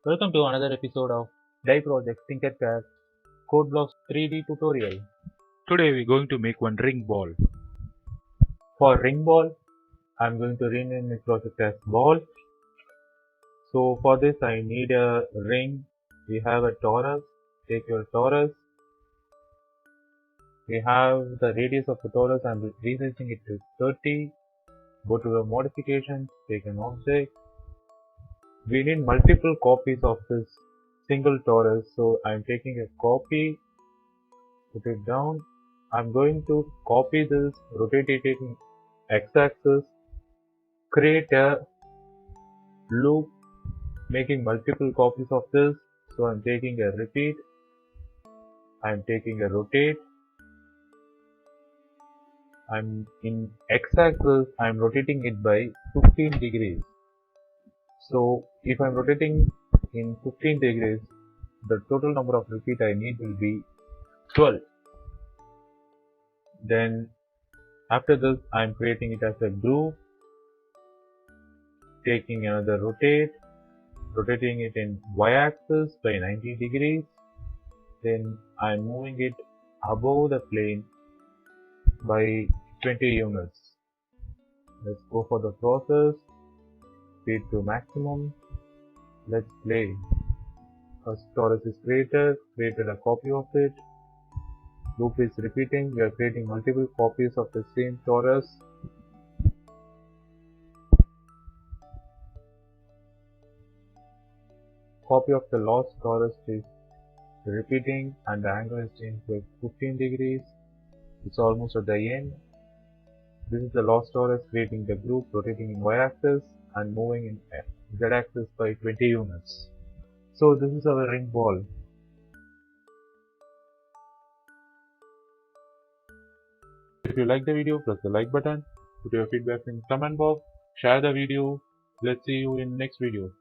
Welcome to another episode of Die Project TinkerCAD CodeBlocks 3D tutorial. Today we're going to make one ring ball. For ring ball, I'm going to rename this project as ball. So for this I need a ring. We have a torus. Take your torus. We have the radius of the torus. I'm resizing it to 30. Go to the modifications. Take an object. We need multiple copies of this single torus. So I'm taking a copy. Put it down. I'm going to copy this, rotate it in x-axis, create a loop making multiple copies of this. So I'm taking a repeat, I'm taking a rotate, I'm in x-axis, I'm rotating it by 15 degrees. So if I'm rotating in 15 degrees, the total number of repeat I need will be 12. Then after this, I'm creating it as a groove, taking another rotate, rotating it in y-axis by 90 degrees. Then I'm moving it above the plane by 20 units. Let's go for the process. Speed to maximum. Let's play. First torus is created a copy of it. Loop is repeating. We are creating multiple copies of the same torus. Copy of the lost torus is repeating and the angle is changed by 15 degrees. It's almost at the end. This is the lost torus creating the group, rotating in y-axis and moving in z-axis by 20 units. So this is our ring ball. If you like the video, press the like button, put your feedback in comment box, share the video. Let's see you in next video.